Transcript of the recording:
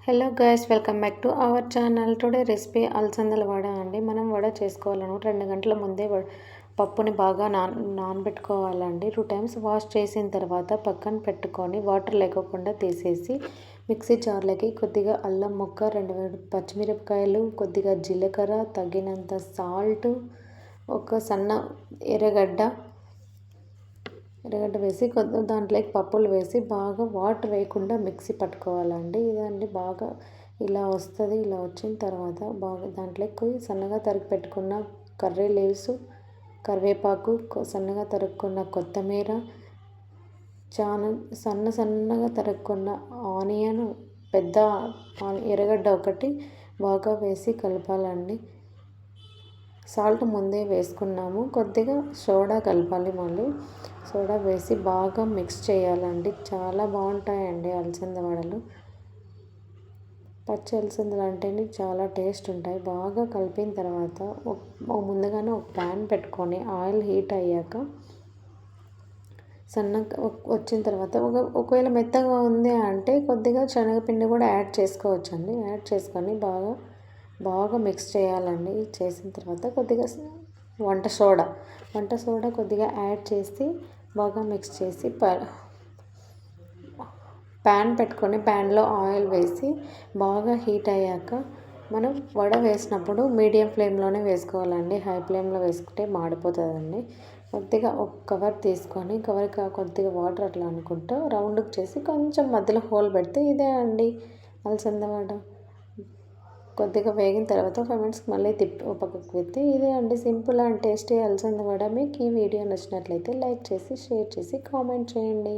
Hello guys, welcome back to our channel. Today recipe అలసందల వడ అండి. మనం వడ చేసుకోవాలనుకుంటే 2 గంటల ముందే పప్పుని బాగా నానబెట్టుకోవాలండి. 2 టైమ్స్ వాష్ చేసిన తర్వాత పక్కన పెట్టుకొని వాటర్ లేకుండా తీసేసి మిక్సీ జార్లోకి కొద్దిగా అల్లం ముక్క, 2 పచ్చిమిరపకాయలు, కొద్దిగా జీలకర్ర, తగినంత సాల్ట్, ఒక సన్న ఎర్రగడ్డ వేసి దాంట్లోకి పప్పులు వేసి బాగా వాటర్ వేయకుండా మిక్సీ పట్టుకోవాలండి. ఇదండి బాగా ఇలా వస్తుంది. ఇలా వచ్చిన తర్వాత బాగా దాంట్లోకి సన్నగా తరిగి పెట్టుకున్న కర్రీ లీవ్స్, కరివేపాకు, సన్నగా తరుక్కున్న కొత్తిమీర, సన్నగా తరుక్కున్న ఆనియన్, పెద్ద ఎర్రగడ్డ ఒకటి బాగా వేసి కలపాలండి. సాల్ట్ ముందే వేసుకున్నాము. కొద్దిగా సోడా కలపాలి. మళ్ళీ సోడా వేసి బాగా మిక్స్ చేయాలండి. చాలా బాగుంటాయండి అలసంద వడలు. పచ్చి అలసందలు అంటేనే చాలా టేస్ట్ ఉంటాయి. బాగా కలిపిన తర్వాత ముందుగానే ఒక ప్యాన్ పెట్టుకొని ఆయిల్ హీట్ అయ్యాక సన్నగా వచ్చిన తర్వాత ఒకవేళ మెత్తగా ఉంది అంటే కొద్దిగా శనగపిండి కూడా యాడ్ చేసుకోవచ్చండి. యాడ్ చేసుకొని బాగా మిక్స్ చేయాలండి. చేసిన తర్వాత కొద్దిగా వంట సోడా కొద్దిగా యాడ్ చేసి బాగా మిక్స్ చేసి ప్యాన్ పెట్టుకొని ప్యాన్లో ఆయిల్ వేసి బాగా హీట్ అయ్యాక మనం వడ వేసినప్పుడు మీడియం ఫ్లేమ్లోనే వేసుకోవాలండి. హై ఫ్లేమ్లో వేసుకుంటే మాడిపోతుందండి. కొద్దిగా ఒక కవర్ తీసుకొని కవర్కి కొద్దిగా వాటర్ అట్లా అనుకుంటూ రౌండ్కి చేసి కొంచెం మధ్యలో హోల్ పెడితే ఇదే అండి అలసంద వడ. కొద్దిగా వేగిన తర్వాత 5 మినిట్స్కి మళ్ళీ పక్కకు పెట్టి ఇదే అండి సింపుల్ అండ్ టేస్టీ అలసంద వడ. మీకు ఈ వీడియో నచ్చినట్లయితే లైక్ చేసి, షేర్ చేసి, కామెంట్ చేయండి.